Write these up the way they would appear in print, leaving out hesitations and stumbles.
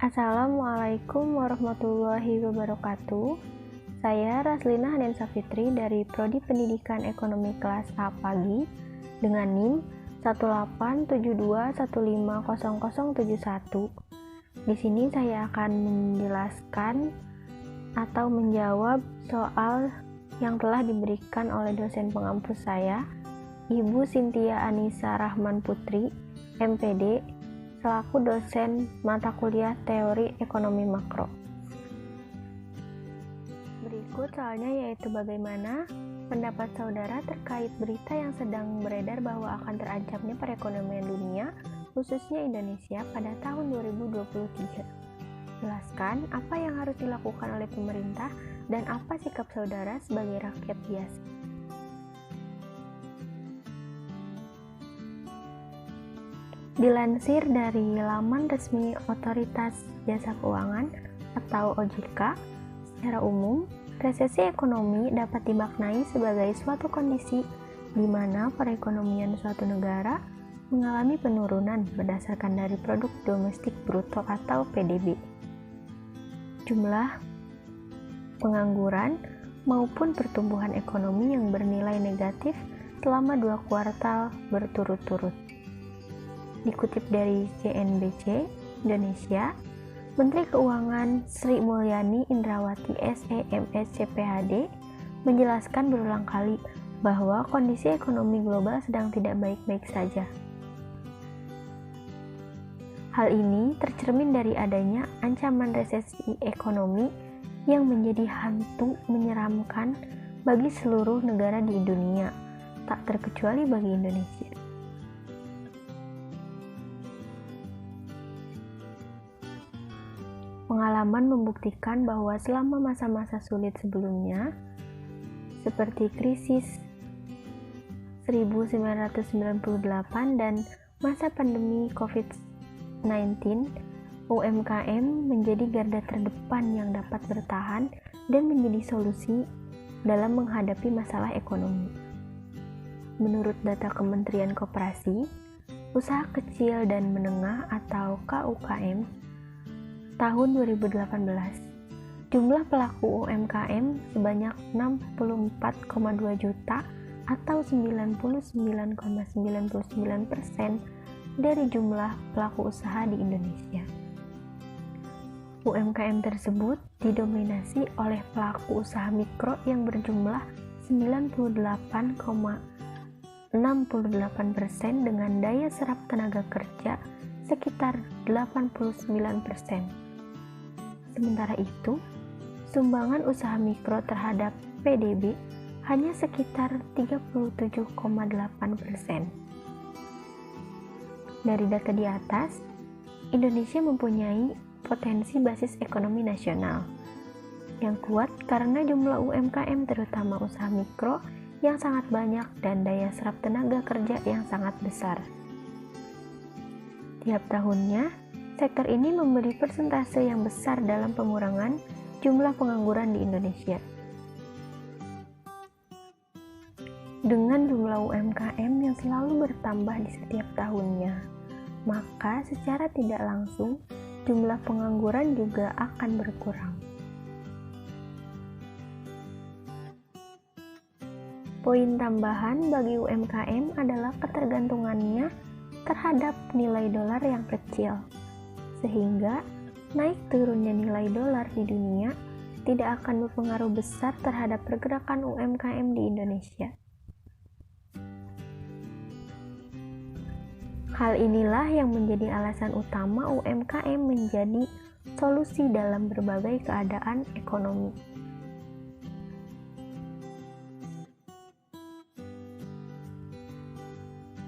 Assalamualaikum warahmatullahi wabarakatuh. Saya Raslina Hanin Safitri dari Prodi Pendidikan Ekonomi kelas A Pagi dengan NIM 18721500071. Di sini saya akan menjelaskan atau menjawab soal yang telah diberikan oleh dosen pengampus saya, Ibu Cynthia Anissa Rahman Putri, MPD, selaku dosen mata kuliah Teori Ekonomi Makro. Berikut soalnya yaitu bagaimana pendapat saudara terkait berita yang sedang beredar bahwa akan terancamnya perekonomian dunia, khususnya Indonesia pada tahun 2023. Jelaskan apa yang harus dilakukan oleh pemerintah dan apa sikap saudara sebagai rakyat biasa. Dilansir dari laman resmi Otoritas Jasa Keuangan atau OJK, secara umum, resesi ekonomi dapat dimaknai sebagai suatu kondisi di mana perekonomian suatu negara mengalami penurunan berdasarkan dari produk domestik bruto atau PDB. Jumlah pengangguran maupun pertumbuhan ekonomi yang bernilai negatif selama 2 kuartal berturut-turut. Dikutip dari CNBC Indonesia, Menteri Keuangan Sri Mulyani Indrawati SEMS CPHD menjelaskan berulang kali bahwa kondisi ekonomi global sedang tidak baik-baik saja. Hal ini tercermin dari adanya ancaman resesi ekonomi yang menjadi hantu menyeramkan bagi seluruh negara di dunia, tak terkecuali bagi Indonesia. Pengalaman membuktikan bahwa selama masa-masa sulit sebelumnya, seperti krisis 1998 dan masa pandemi COVID-19, UMKM menjadi garda terdepan yang dapat bertahan dan menjadi solusi dalam menghadapi masalah ekonomi. Menurut data Kementerian Koperasi, Usaha Kecil dan Menengah atau KUKM, tahun 2018, jumlah pelaku UMKM sebanyak 64,2 juta atau 99,99% dari jumlah pelaku usaha di Indonesia. UMKM tersebut didominasi oleh pelaku usaha mikro yang berjumlah 98,68% dengan daya serap tenaga kerja sekitar 89%. Sementara itu, sumbangan usaha mikro terhadap PDB hanya sekitar 37,8%. Dari data di atas, Indonesia mempunyai potensi basis ekonomi nasional yang kuat karena jumlah UMKM terutama usaha mikro yang sangat banyak dan daya serap tenaga kerja yang sangat besar. Tiap tahunnya, sektor ini memberi persentase yang besar dalam pengurangan jumlah pengangguran di Indonesia. Dengan jumlah UMKM yang selalu bertambah di setiap tahunnya, maka secara tidak langsung jumlah pengangguran juga akan berkurang. Poin tambahan bagi UMKM adalah ketergantungannya terhadap nilai dolar yang kecil, sehingga naik turunnya nilai dolar di dunia tidak akan berpengaruh besar terhadap pergerakan UMKM di Indonesia. Hal inilah yang menjadi alasan utama UMKM menjadi solusi dalam berbagai keadaan ekonomi.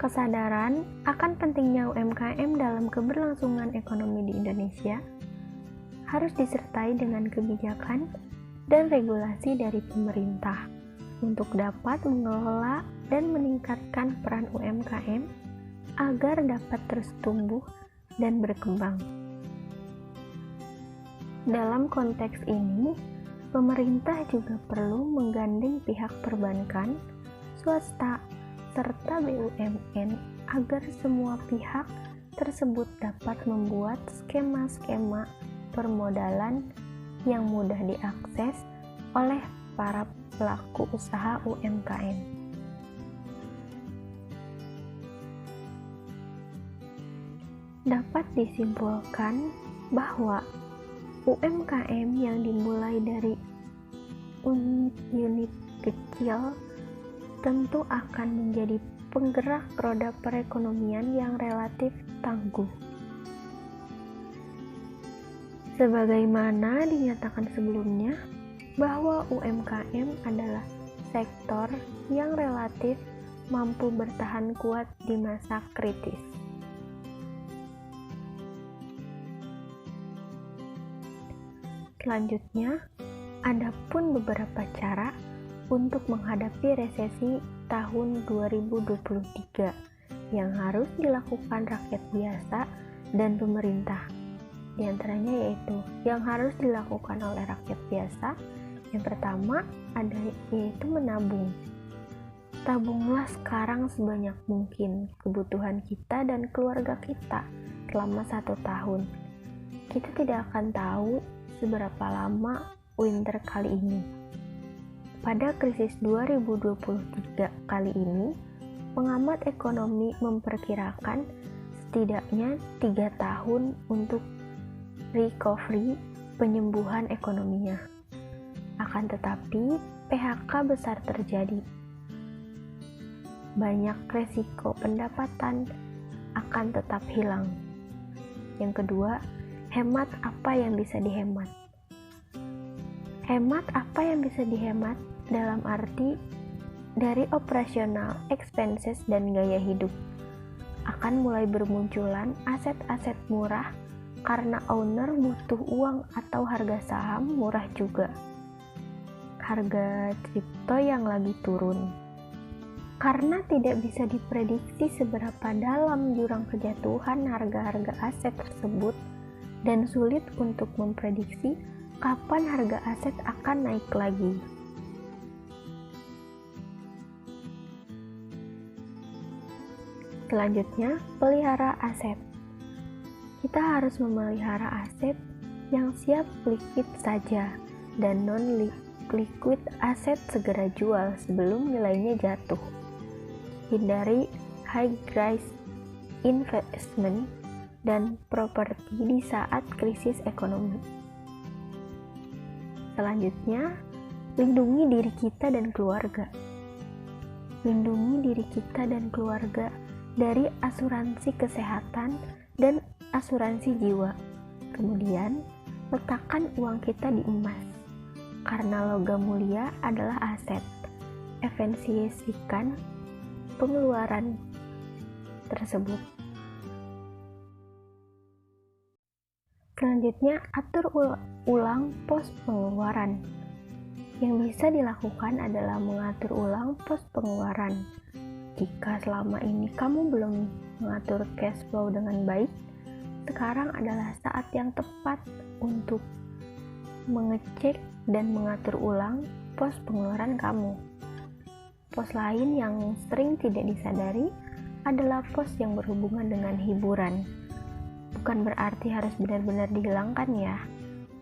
Kesadaran akan pentingnya UMKM dalam keberlangsungan ekonomi di Indonesia harus disertai dengan kebijakan dan regulasi dari pemerintah untuk dapat mengelola dan meningkatkan peran UMKM agar dapat terus tumbuh dan berkembang. Dalam konteks ini, pemerintah juga perlu menggandeng pihak perbankan, swasta, serta BUMN agar semua pihak tersebut dapat membuat skema-skema permodalan yang mudah diakses oleh para pelaku usaha UMKM. Dapat disimpulkan bahwa UMKM yang dimulai dari unit kecil tentu akan menjadi penggerak roda perekonomian yang relatif tangguh. Sebagaimana dinyatakan sebelumnya, bahwa UMKM adalah sektor yang relatif mampu bertahan kuat di masa kritis. Selanjutnya, ada pun beberapa cara untuk menghadapi resesi tahun 2023 yang harus dilakukan rakyat biasa dan pemerintah. Di antaranya yaitu yang harus dilakukan oleh rakyat biasa. Yang pertama yaitu menabung. Tabunglah sekarang sebanyak mungkin kebutuhan kita dan keluarga kita selama 1 tahun. Kita tidak akan tahu seberapa lama winter kali ini. Pada krisis 2023 kali ini, pengamat ekonomi memperkirakan setidaknya 3 tahun untuk recovery penyembuhan ekonominya. Akan tetapi, PHK besar terjadi. Banyak resiko pendapatan akan tetap hilang. Yang kedua, hemat apa yang bisa dihemat. Hemat apa yang bisa dihemat dalam arti dari operational expenses dan gaya hidup. Akan mulai bermunculan aset-aset murah karena owner butuh uang atau harga saham murah juga. Harga kripto yang lagi turun. Karena tidak bisa diprediksi seberapa dalam jurang kejatuhan harga-harga aset tersebut dan sulit untuk memprediksi kapan harga aset akan naik lagi. Selanjutnya, pelihara aset. Kita harus memelihara aset yang siap liquid saja dan non-liquid aset segera jual sebelum nilainya jatuh. Hindari high risk investment dan properti di saat krisis ekonomi. Selanjutnya, lindungi diri kita dan keluarga. Lindungi diri kita dan keluarga dari asuransi kesehatan dan asuransi jiwa. Kemudian, letakkan uang kita di emas, karena logam mulia adalah aset. Efisiensikan pengeluaran tersebut. Selanjutnya, atur ulang pos pengeluaran. Yang bisa dilakukan adalah mengatur ulang pos pengeluaran. Jika selama ini kamu belum mengatur cash flow dengan baik, sekarang adalah saat yang tepat untuk mengecek dan mengatur ulang pos pengeluaran kamu. Pos lain yang sering tidak disadari adalah pos yang berhubungan dengan hiburan. Bukan berarti harus benar-benar dihilangkan ya,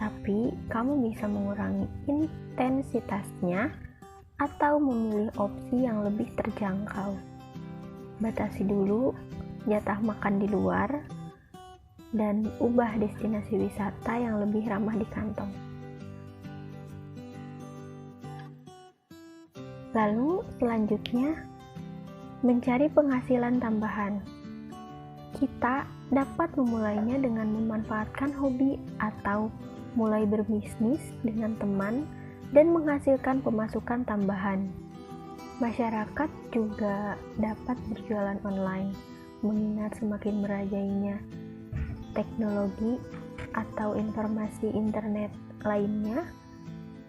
tapi kamu bisa mengurangi intensitasnya atau memilih opsi yang lebih terjangkau. Batasi dulu jatah makan di luar dan ubah destinasi wisata yang lebih ramah di kantong. Lalu selanjutnya, mencari penghasilan tambahan. Kita dapat memulainya dengan memanfaatkan hobi atau mulai berbisnis dengan teman dan menghasilkan pemasukan tambahan. Masyarakat juga dapat berjualan online, mengingat semakin merajainya teknologi atau informasi internet lainnya.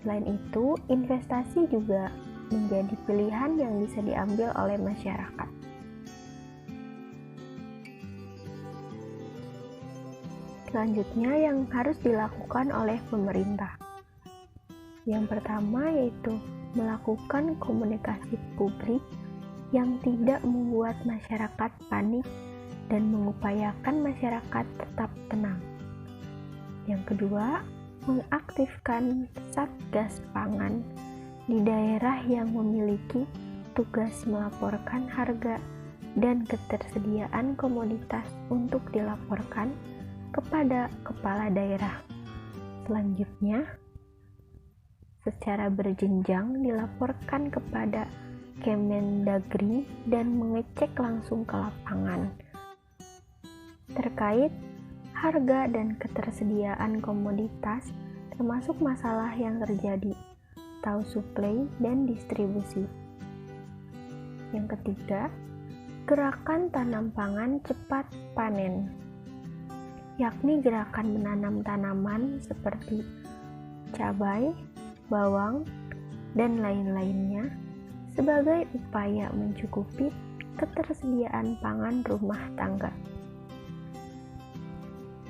Selain itu, investasi juga menjadi pilihan yang bisa diambil oleh masyarakat. Selanjutnya yang harus dilakukan oleh pemerintah. Yang pertama yaitu melakukan komunikasi publik yang tidak membuat masyarakat panik dan mengupayakan masyarakat tetap tenang. Yang kedua, mengaktifkan Satgas Pangan di daerah yang memiliki tugas melaporkan harga dan ketersediaan komoditas untuk dilaporkan kepada kepala daerah. Selanjutnya, secara berjenjang dilaporkan kepada Kemendagri dan mengecek langsung ke lapangan terkait harga dan ketersediaan komoditas, termasuk masalah yang terjadi, atau suplai dan distribusi. Yang ketiga, gerakan tanam pangan cepat panen, yakni gerakan menanam tanaman seperti cabai, bawang, dan lain-lainnya sebagai upaya mencukupi ketersediaan pangan rumah tangga.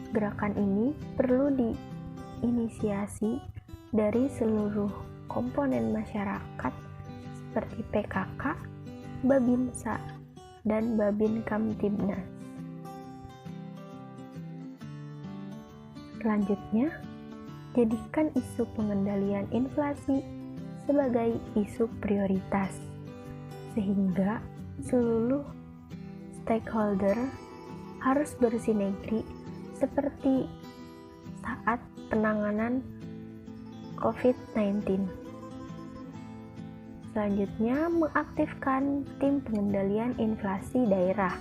Gerakan ini perlu diinisiasi dari seluruh komponen masyarakat seperti PKK, Babinsa, dan Babin Kamtibnas. Selanjutnya, jadikan isu pengendalian inflasi sebagai isu prioritas, sehingga seluruh stakeholder harus bersinergi seperti saat penanganan COVID-19. Selanjutnya, mengaktifkan Tim Pengendalian Inflasi Daerah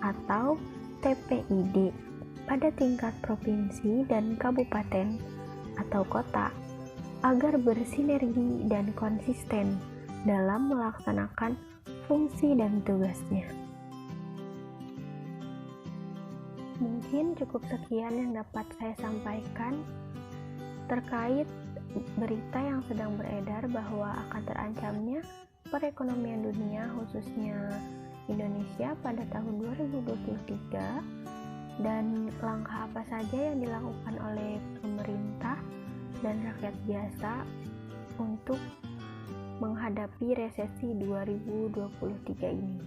atau TPID pada tingkat provinsi dan kabupaten atau kota agar bersinergi dan konsisten dalam melaksanakan fungsi dan tugasnya. Mungkin cukup sekian yang dapat saya sampaikan terkait berita yang sedang beredar bahwa akan terancamnya perekonomian dunia, khususnya Indonesia pada tahun 2023, dan langkah apa saja yang dilakukan oleh pemerintah dan rakyat biasa untuk menghadapi resesi 2023 ini.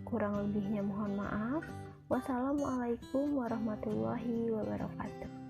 Kurang lebihnya mohon maaf. Wassalamualaikum warahmatullahi wabarakatuh.